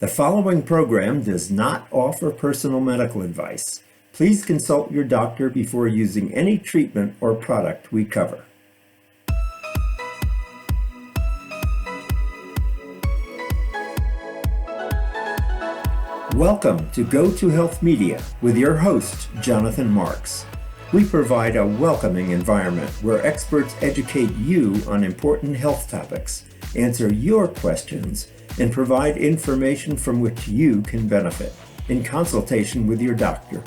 The following program does not offer personal medical advice. Please consult your doctor before using any treatment or product we cover. Welcome to Go to Health Media with your host, Jonathan Marks. We provide a welcoming environment where experts educate you on important health topics, answer your questions, and provide information from which you can benefit in consultation with your doctor.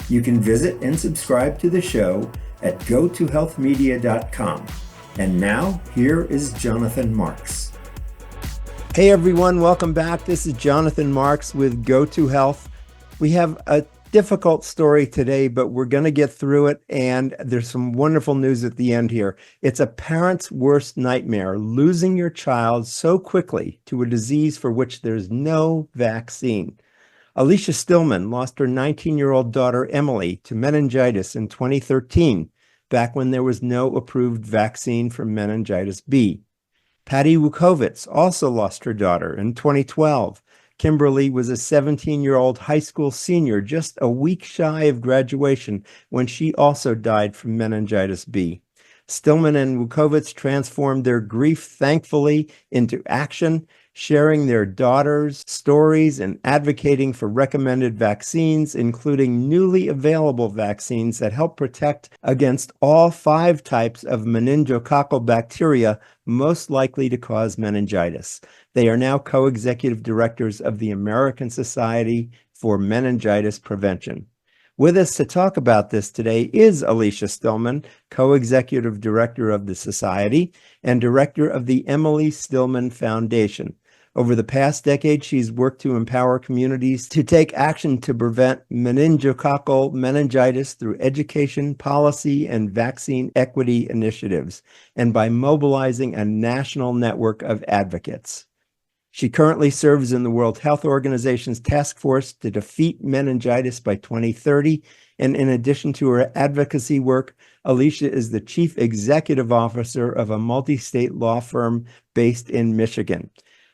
You can visit and subscribe to the show at gotohealthmedia.com. And now, here is Jonathan Marks. Hey everyone, welcome back. This is Jonathan Marks with Go to Health. We have a difficult story today, but we're going to get through it, and there's some wonderful news at the end here. It's a parent's worst nightmare, losing your child so quickly to a disease for which there's no vaccine. Alicia Stillman lost her 19-year-old daughter, Emily, to meningitis in 2013, back when there was no approved vaccine for meningitis B. Patti Wukovits also lost her daughter in 2012. Kimberly was a 17-year-old high school senior just a week shy of graduation when she also died from meningitis B. Stillman and Wukovits transformed their grief, thankfully, into action, sharing their daughters' stories and advocating for recommended vaccines, including newly available vaccines that help protect against all 5 types of meningococcal bacteria most likely to cause meningitis. They are now co-executive directors of the American Society for Meningitis Prevention. With us to talk about this today is Alicia Stillman, co-executive director of the Society and director of the Emily Stillman Foundation. Over the past decade, she's worked to empower communities to take action to prevent meningococcal meningitis through education, policy, and vaccine equity initiatives, and by mobilizing a national network of advocates. She currently serves in the World Health Organization's task force to defeat meningitis by 2030. And in addition to her advocacy work, Alicia is the chief executive officer of a multi-state law firm based in Michigan.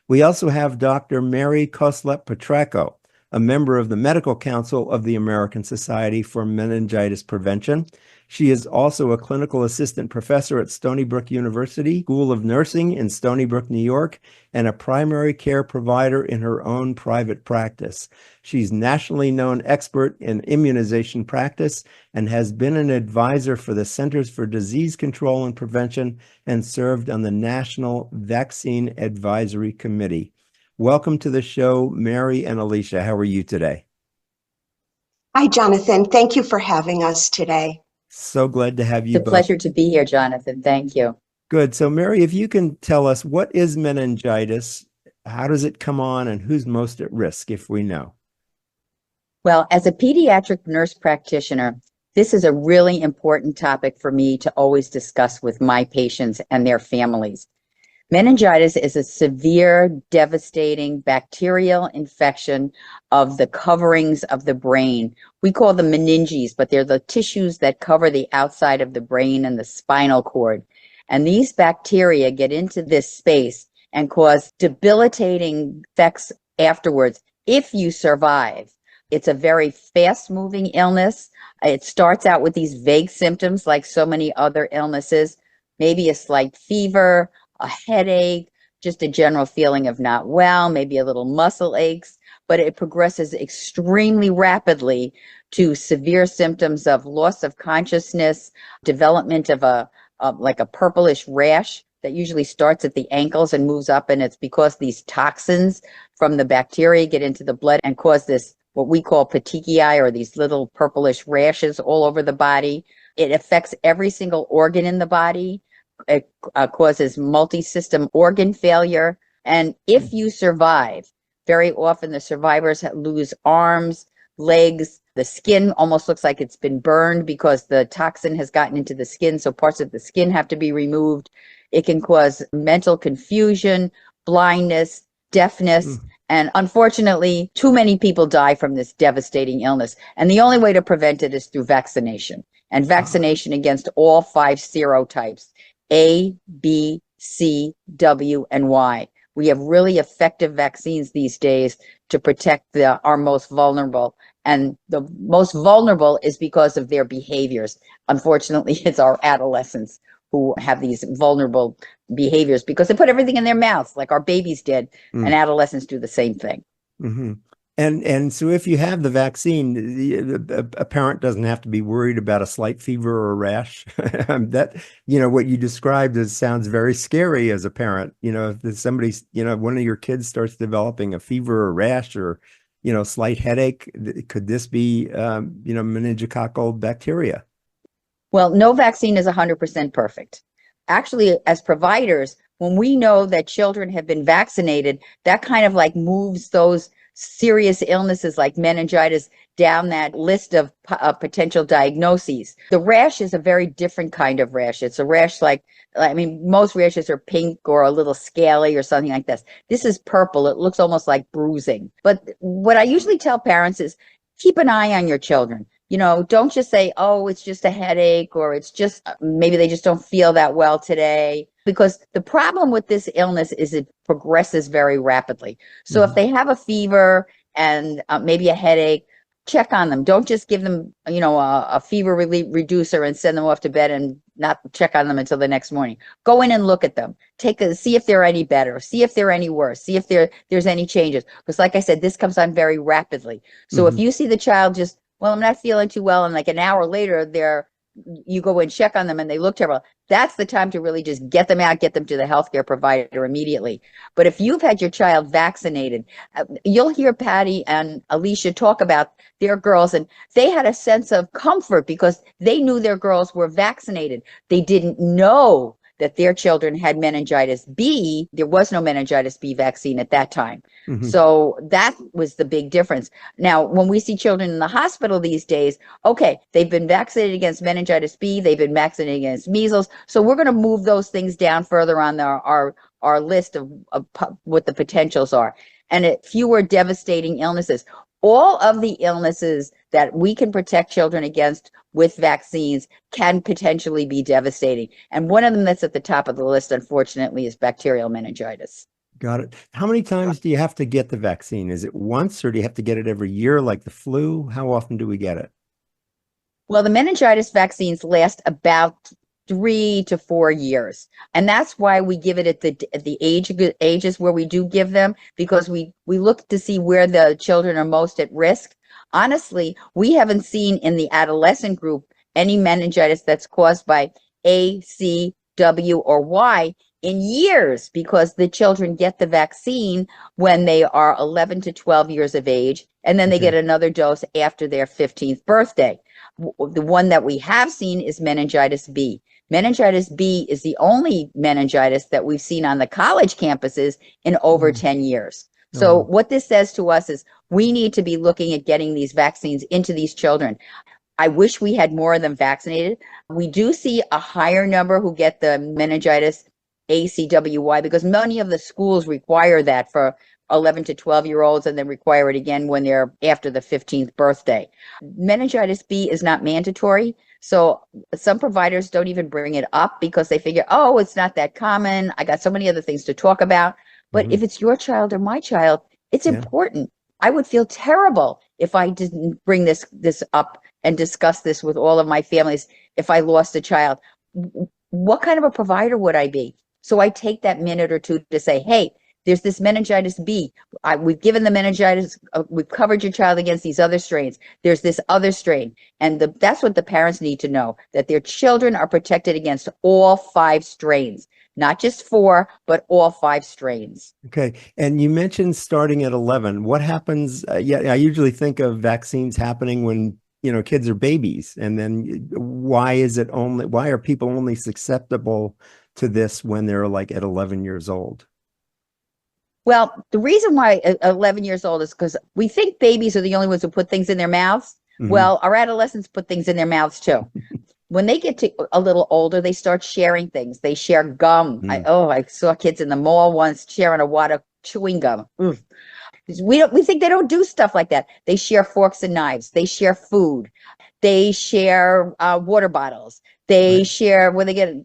We also have Dr. Mary Koslep-Petracco, a member of the Medical Council of the American Society for Meningitis Prevention. She is also a clinical assistant professor at Stony Brook University School of Nursing in Stony Brook, New York, and a primary care provider in her own private practice. She's nationally known expert in immunization practice and has been an advisor for the Centers for Disease Control and Prevention and served on the National Vaccine Advisory Committee. Welcome to the show, Mary and Alicia. How are you today? Hi, Jonathan. Thank you for having us today. So glad to have you both. It's a pleasure to be here, Jonathan. Thank you. Good. So, Mary, if you can tell us, what is meningitis? How does it come on, and who's most at risk, if we know? Well, as a pediatric nurse practitioner, this is a really important topic for me to always discuss with my patients and their families. Meningitis is a severe, devastating bacterial infection of the coverings of the brain. We call them meninges, but they're the tissues that cover the outside of the brain and the spinal cord. And these bacteria get into this space and cause debilitating effects afterwards if you survive. It's a very fast-moving illness. It starts out with these vague symptoms like so many other illnesses, maybe a slight fever, a headache, just a general feeling of not well, maybe a little muscle aches, but it progresses extremely rapidly to severe symptoms of loss of consciousness, development of like a purplish rash that usually starts at the ankles and moves up, and it's because these toxins from the bacteria get into the blood and cause this, what we call petechiae, or these little purplish rashes all over the body. It affects every single organ in the body. It causes multi-system organ failure. And if you survive, very often the survivors lose arms, legs, the skin almost looks like it's been burned because the toxin has gotten into the skin, so parts of the skin have to be removed. It can cause mental confusion, blindness, deafness, and unfortunately, too many people die from this devastating illness. And the only way to prevent it is through vaccination, and vaccination against all 5 serotypes. A, B, C, W, and Y. We have really effective vaccines these days to protect our most vulnerable. And the most vulnerable is because of their behaviors. Unfortunately, it's our adolescents who have these vulnerable behaviors because they put everything in their mouths like our babies did, and adolescents do the same thing. Mm-hmm. And so if you have the vaccine, a parent doesn't have to be worried about a slight fever or a rash. That, what you described sounds very scary as a parent. If somebody's, one of your kids starts developing a fever or rash or, slight headache, could this be, meningococcal bacteria? Well, no vaccine is 100% perfect. Actually, as providers, when we know that children have been vaccinated, that kind of like moves those serious illnesses like meningitis down that list of potential diagnoses. The rash is a very different kind of rash. It's a rash most rashes are pink or a little scaly or something like this. This is purple. It looks almost like bruising. But what I usually tell parents is keep an eye on your children. Don't just say, oh, it's just a headache, or it's just maybe they just don't feel that well today. Because the problem with this illness is it progresses very rapidly. So if they have a fever and maybe a headache, check on them. Don't just give them, a fever relief reducer and send them off to bed and not check on them until the next morning. Go in and look at them. See if they're any better. See if they're any worse. See if there's any changes. Because like I said, this comes on very rapidly. So if you see the child just, well, I'm not feeling too well, and like an hour later, you go and check on them and they look terrible, that's the time to really just get them out, get them to the healthcare provider immediately. But if you've had your child vaccinated, you'll hear Patti and Alicia talk about their girls, and they had a sense of comfort because they knew their girls were vaccinated. They didn't know that their children had meningitis B. There was no meningitis B vaccine at that time. So that was the big difference. Now, when we see children in the hospital these days, okay, they've been vaccinated against meningitis B, they've been vaccinated against measles. So we're going to move those things down further on our list of what the potentials are. And fewer devastating illnesses. All of the illnesses that we can protect children against with vaccines can potentially be devastating. And one of them that's at the top of the list, unfortunately, is bacterial meningitis. Got it. How many times do you have to get the vaccine? Is it once, or do you have to get it every year like the flu? How often do we get it? Well, the meningitis vaccines last about 3 to 4 years. And that's why we give it at the ages where we do give them, because we look to see where the children are most at risk. Honestly, we haven't seen in the adolescent group any meningitis that's caused by A, C, W, or Y in years, because the children get the vaccine when they are 11 to 12 years of age, and then they get another dose after their 15th birthday. The one that we have seen is meningitis B. Meningitis B is the only meningitis that we've seen on the college campuses in over 10 years. So what this says to us is we need to be looking at getting these vaccines into these children. I wish we had more of them vaccinated. We do see a higher number who get the meningitis ACWY because many of the schools require that for 11 to 12-year-olds, and then require it again when they're after the 15th birthday. Meningitis B is not mandatory. So some providers don't even bring it up because they figure, oh, it's not that common. I got so many other things to talk about. But if it's your child or my child, it's important. I would feel terrible if I didn't bring this up and discuss this with all of my families if I lost a child. What kind of a provider would I be? So I take that minute or two to say, hey, there's this meningitis B. We've given the meningitis, we've covered your child against these other strains. There's this other strain. And that's what the parents need to know, that their children are protected against all 5 strains, not just 4, but all 5 strains. Okay. And you mentioned starting at 11. What happens? I usually think of vaccines happening when, kids are babies. And then why are people only susceptible to this when they're like at 11 years old? Well, the reason why 11 years old is because we think babies are the only ones who put things in their mouths. Well, our adolescents put things in their mouths too. When they get to a little older, they start sharing things. They share gum. I saw kids in the mall once sharing a wad of chewing gum. We think they don't do stuff like that. They share forks and knives. They share food. They share water bottles. They share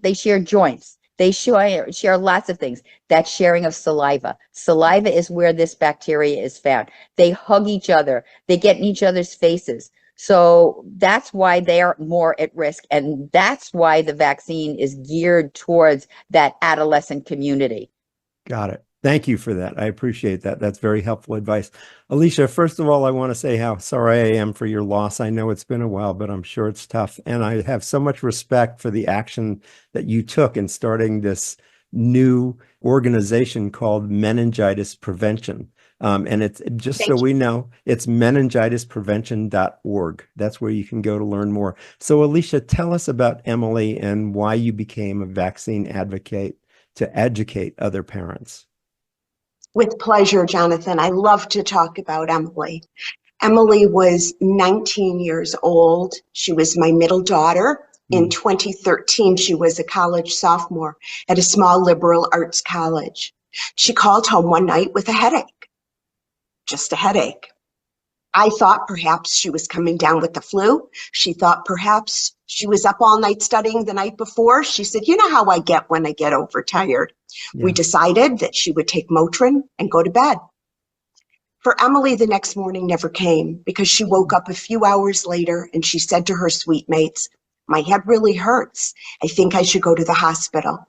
they share joints. They share lots of things. That sharing of saliva. Saliva is where this bacteria is found. They hug each other. They get in each other's faces. So that's why they're more at risk. And that's why the vaccine is geared towards that adolescent community. Got it. Thank you for that. I appreciate that. That's very helpful advice. Alicia, first of all, I want to say how sorry I am for your loss. I know it's been a while, but I'm sure it's tough. And I have so much respect for the action that you took in starting this new organization called Meningitis Prevention. And it's just so we know, it's meningitisprevention.org. That's where you can go to learn more. So Alicia, tell us about Emily and why you became a vaccine advocate to educate other parents. With pleasure, Jonathan. I love to talk about Emily. Emily was 19 years old. She was my middle daughter. In 2013, she was a college sophomore at a small liberal arts college. She called home one night with a headache, just a headache. I thought perhaps she was coming down with the flu. She thought perhaps she was up all night studying the night before. She said, you know how I get when I get overtired. Yeah. We decided that she would take Motrin and go to bed. For Emily, the next morning never came because she woke up a few hours later and she said to her suite mates, my head really hurts. I think I should go to the hospital.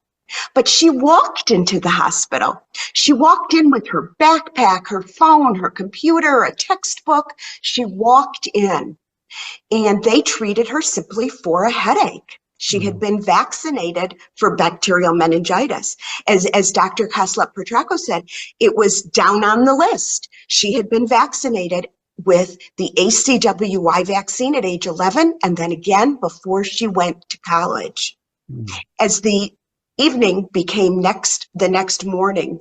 But she walked into the hospital. She walked in with her backpack, her phone, her computer, a textbook. She walked in and they treated her simply for a headache. She had been vaccinated for bacterial meningitis. As Dr. Koslep-Petracco said, it was down on the list. She had been vaccinated with the ACWY vaccine at age 11 and then again before she went to college. As the evening became the next morning,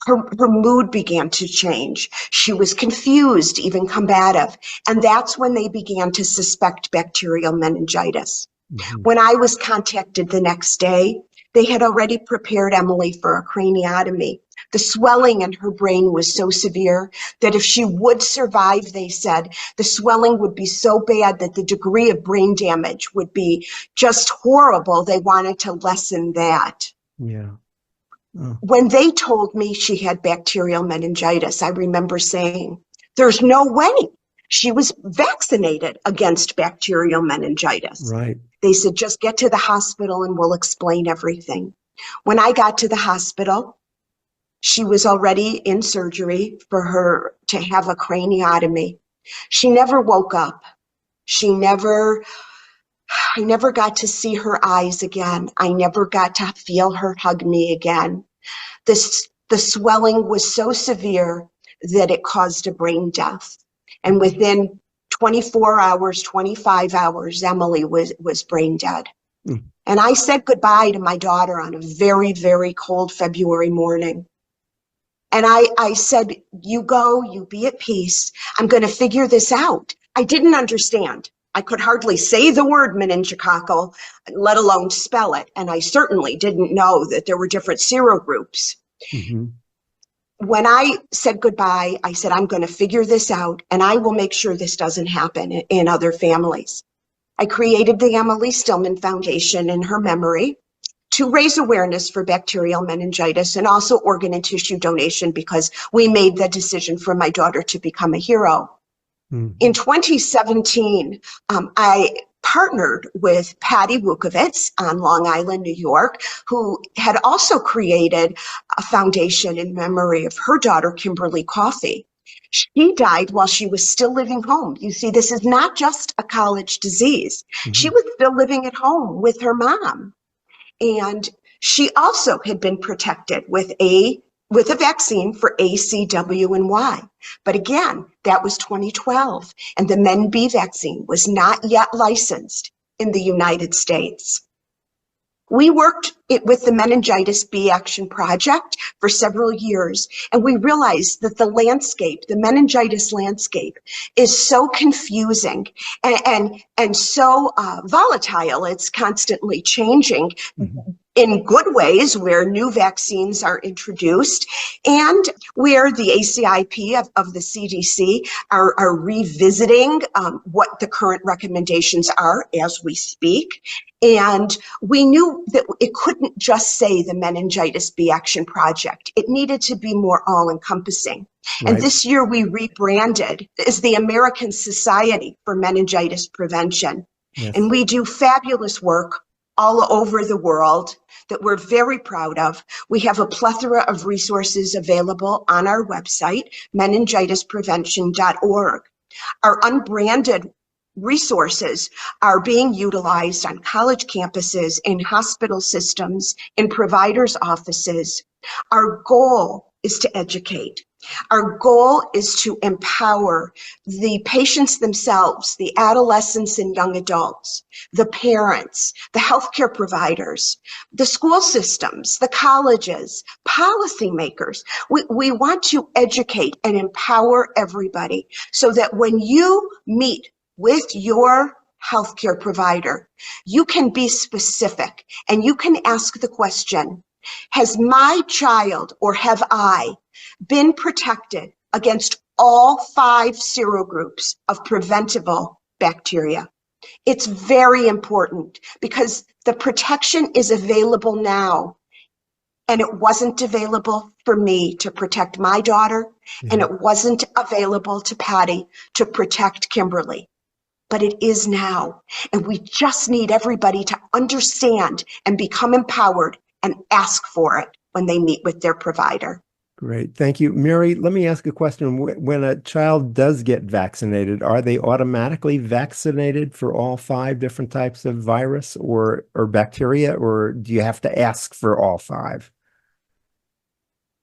her mood began to change. She was confused, even combative. And that's when they began to suspect bacterial meningitis. When I was contacted the next day, they had already prepared Emily for a craniotomy. The swelling in her brain was so severe that if she would survive, they said, the swelling would be so bad that the degree of brain damage would be just horrible. They wanted to lessen that. Yeah. Oh. When they told me she had bacterial meningitis, I remember saying, there's no way. She was vaccinated against bacterial meningitis. Right. They said, just get to the hospital and we'll explain everything. When I got to the hospital, she was already in surgery for her to have a craniotomy. She never woke up. I never got to see her eyes again. I never got to feel her hug me again. The swelling was so severe that it caused a brain death. And within 24 hours, 25 hours, Emily was brain dead. And I said goodbye to my daughter on a very, very cold February morning. And I said, you go, you be at peace. I'm going to figure this out. I didn't understand. I could hardly say the word meningococcal, let alone spell it. And I certainly didn't know that there were different serogroups. When I said goodbye, I said, I'm going to figure this out and I will make sure this doesn't happen in other families. I created the Emily Stillman Foundation in her memory to raise awareness for bacterial meningitis and also organ and tissue donation because we made the decision for my daughter to become a hero. In 2017, I partnered with Patti Wukovits on Long Island, New York, who had also created a foundation in memory of her daughter, Kimberly Coffey. She died while she was still living home. You see, this is not just a college disease. She was still living at home with her mom. And she also had been protected with a vaccine for ACW and Y. But again, that was 2012, and the Men B vaccine was not yet licensed in the United States. We worked with the Meningitis B Action Project for several years, and we realized that the landscape, the meningitis landscape, is so confusing and so volatile. It's constantly changing. in good ways where new vaccines are introduced and where the ACIP of the CDC are revisiting what the current recommendations are as we speak. And we knew that it couldn't just say the Meningitis B Action Project. It needed to be more all-encompassing. Right. And this year we rebranded as the American Society for Meningitis Prevention. Yes. And we do fabulous work all over the world that we're very proud of. We have a plethora of resources available on our website, meningitisprevention.org. Our unbranded resources are being utilized on college campuses, in hospital systems, in providers' offices. Our goal is to educate. Our goal is to empower the patients themselves, the adolescents and young adults, the parents, the healthcare providers, the school systems, the colleges, policymakers. We want to educate and empower everybody so that when you meet with your healthcare provider, you can be specific and you can ask the question, has my child or have I been protected against all 5 serogroups of preventable bacteria? It's very important because the protection is available now. And it wasn't available for me to protect my daughter, and it wasn't available to Patti to protect Kimberly. But it is now. And we just need everybody to understand and become empowered and ask for it when they meet with their provider. Great. Thank you. Mary, let me ask a question. When a child does get vaccinated, are they automatically vaccinated for all 5 different types of virus or bacteria, or do you have to ask for all 5?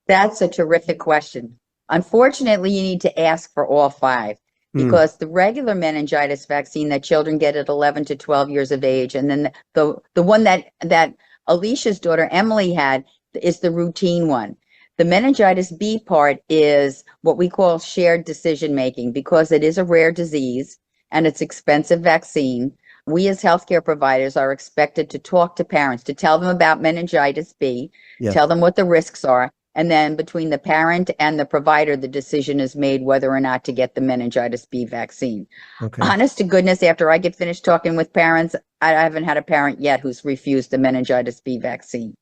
That's a terrific question. Unfortunately, you need to ask for all 5. Because the regular meningitis vaccine that children get at 11 to 12 years of age, and then the one that Alicia's daughter Emily had is the routine one. The meningitis B part is what we call shared decision making because it is a rare disease and it's expensive vaccine. We as healthcare providers are expected to talk to parents, to tell them about meningitis B, tell them what the risks are. And then between the parent and the provider, the decision is made whether or not to get the meningitis B vaccine. Okay. Honest to goodness, after I get finished talking with parents, I haven't had a parent yet who's refused the meningitis B vaccine.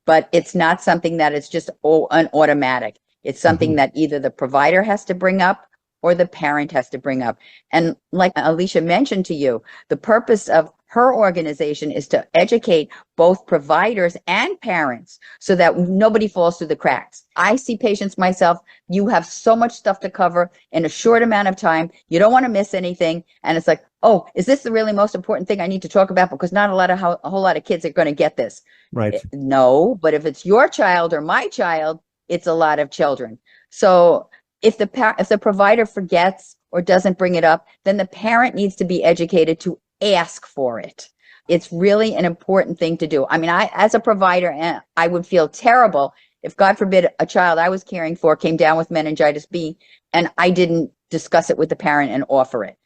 But it's not something that is just an automatic. It's something that either the provider has to bring up or the parent has to bring up. And like Alicia mentioned to you, the purpose of her organization is to educate both providers and parents so that nobody falls through the cracks. I see patients myself. You have so much stuff to cover in a short amount of time. You don't want to miss anything. And it's like, oh, is this the really most important thing I need to talk about? Because not a whole lot of kids are going to get this. Right. No, but if it's your child or my child, it's a lot of children. So if the provider forgets or doesn't bring it up, then the parent needs to be educated to ask for it. It's really an important thing to do. I mean, as a provider, I would feel terrible if, God forbid, a child I was caring for came down with meningitis B and I didn't discuss it with the parent and offer it.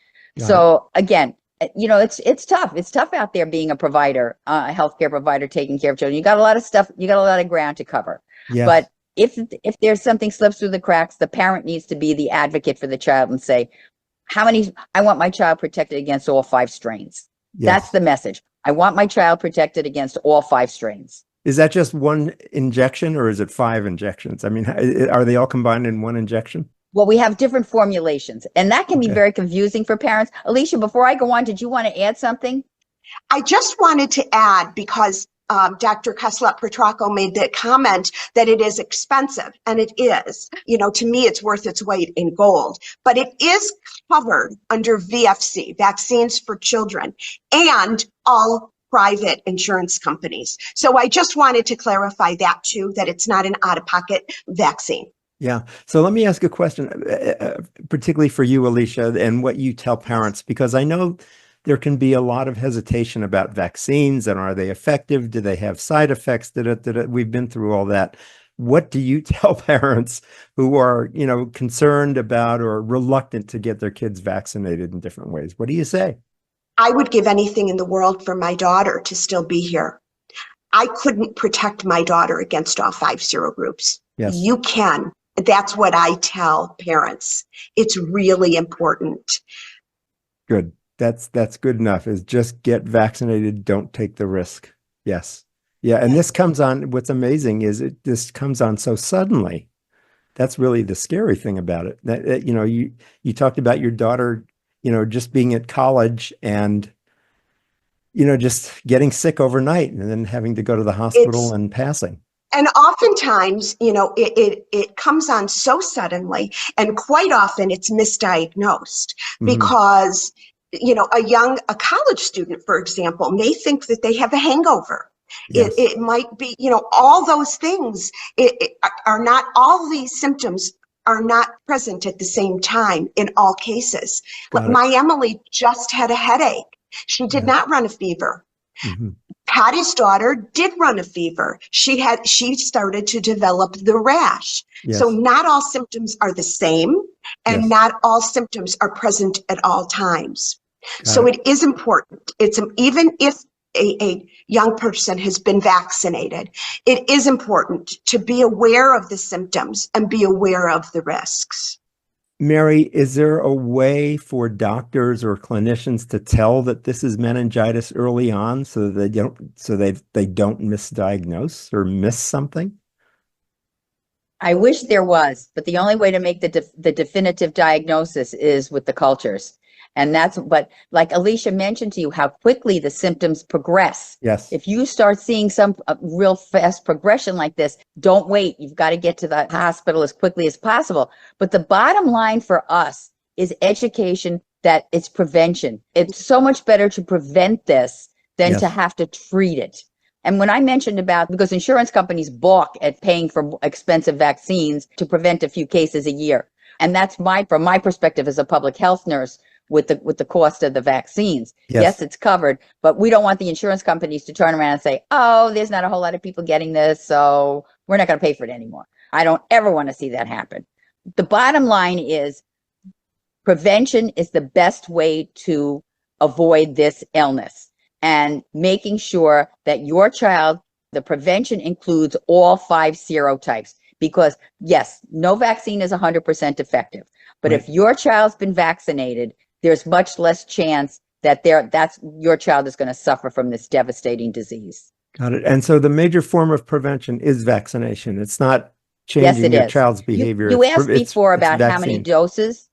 Again, you know, it's tough. It's tough out there being a provider, a healthcare provider taking care of children. You got a lot of stuff. You got a lot of ground to cover. Yes. But if there's something slips through the cracks, the parent needs to be the advocate for the child and say, I want my child protected against all 5 strains. Yes. That's the message. I want my child protected against all 5 strains. Is that just one injection or is it 5 injections? I mean, are they all combined in one injection? Well, we have different formulations, and that can be very confusing for parents. Alicia, before I go on, did you want to add something? I just wanted to add, because Dr. Kaslap-Petracco made the comment that it is expensive, and it is. You know, to me, it's worth its weight in gold. But it is covered under VFC, Vaccines for Children, and all private insurance companies. So I just wanted to clarify that too, that it's not an out-of-pocket vaccine. Yeah. So let me ask a question, particularly for you, Alicia, and what you tell parents, because I know there can be a lot of hesitation about vaccines and are they effective? Do they have side effects? We've been through all that. What do you tell parents who are, you know, concerned about or reluctant to get their kids vaccinated in different ways? What do you say? I would give anything in the world for my daughter to still be here. I couldn't protect my daughter against all 5 serogroups. Yes. You can. That's what I tell parents. It's really important. Good. That's good enough, is just get vaccinated. Don't take the risk. Yes. Yeah. And this comes on, what's amazing is this comes on so suddenly. That's really the scary thing about it. That, you talked about your daughter, just being at college and, just getting sick overnight and then having to go to the hospital and passing. And oftentimes, it comes on so suddenly, and quite often it's misdiagnosed because, a college student, for example, may think that they have a hangover. Yes. It might be, all those things are not, all these symptoms are not present at the same time in all cases. My Emily just had a headache. She did not run a fever. Mm-hmm. Patti's daughter did run a fever. She started to develop the rash. Yes. So not all symptoms are the same, and not all symptoms are present at all times. So it is important. Even if a young person has been vaccinated, it is important to be aware of the symptoms and be aware of the risks. Mary, is there a way for doctors or clinicians to tell that this is meningitis early on so that they don't misdiagnose or miss something? I wish there was, but the only way to make the definitive diagnosis is with the cultures. And that's what, like Alicia mentioned to you, how quickly the symptoms progress. Yes. If you start seeing some real fast progression like this, don't wait. You've got to get to the hospital as quickly as possible. But the bottom line for us is education, that it's prevention. It's so much better to prevent this than to have to treat it. And when I mentioned because insurance companies balk at paying for expensive vaccines to prevent a few cases a year. And that's from my perspective as a public health nurse, with the cost of the vaccines. Yes, it's covered, but we don't want the insurance companies to turn around and say, oh, there's not a whole lot of people getting this, so we're not going to pay for it anymore. I don't ever want to see that happen. The bottom line is prevention is the best way to avoid this illness, and making sure that your child, the prevention includes all 5 serotypes, because yes, no vaccine is 100% effective, but if your child's been vaccinated, there's much less chance that your child is going to suffer from this devastating disease. Got it. And so the major form of prevention is vaccination. It's not changing your child's behavior. You asked before about how many doses.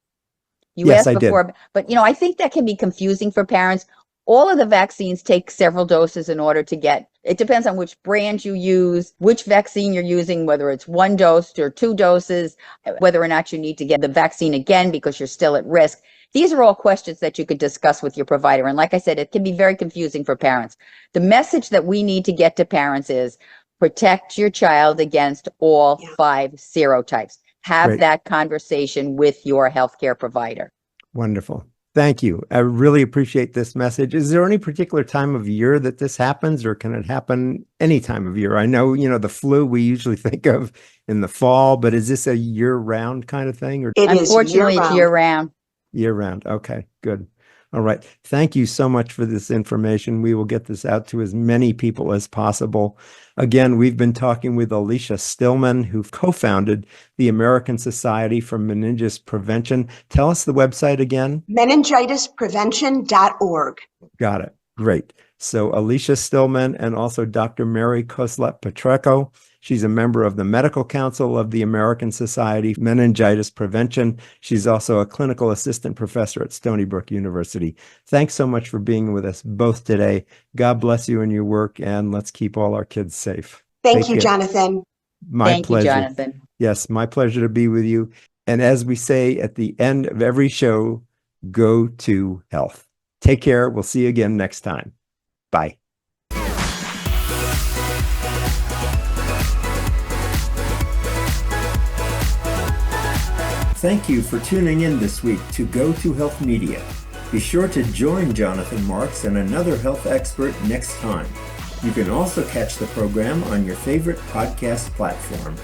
Yes, I did. But I think that can be confusing for parents. All of the vaccines take several doses in order to get. It depends on which brand you use, which vaccine you're using, whether it's 1 dose or 2 doses, whether or not you need to get the vaccine again because you're still at risk. These are all questions that you could discuss with your provider. And like I said, it can be very confusing for parents. The message that we need to get to parents is protect your child against all 5 serotypes. Have that conversation with your healthcare provider. Wonderful. Thank you. I really appreciate this message. Is there any particular time of year that this happens, or can it happen any time of year? I know, the flu we usually think of in the fall, but is this a year-round kind of thing? Or unfortunately, it's year-round. Year-round. Okay, good. All right. Thank you so much for this information. We will get this out to as many people as possible. Again, we've been talking with Alicia Stillman, who co-founded the American Society for Meningitis Prevention. Tell us the website again. meningitisprevention.org. Got it. Great. So Alicia Stillman and also Dr. Mary Koslep-Petreco. She's a member of the Medical Council of the American Society for Meningitis Prevention. She's also a clinical assistant professor at Stony Brook University. Thanks so much for being with us both today. God bless you in your work, and let's keep all our kids safe. Thank you, Jonathan. My pleasure. Thank you, Jonathan. Yes, my pleasure to be with you. And as we say at the end of every show, go to health. Take care. We'll see you again next time. Bye. Thank you for tuning in this week to Go to Health Media. Be sure to join Jonathan Marks and another health expert next time. You can also catch the program on your favorite podcast platform.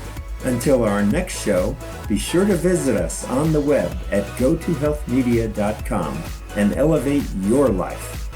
Until our next show, be sure to visit us on the web at gotohealthmedia.com and elevate your life.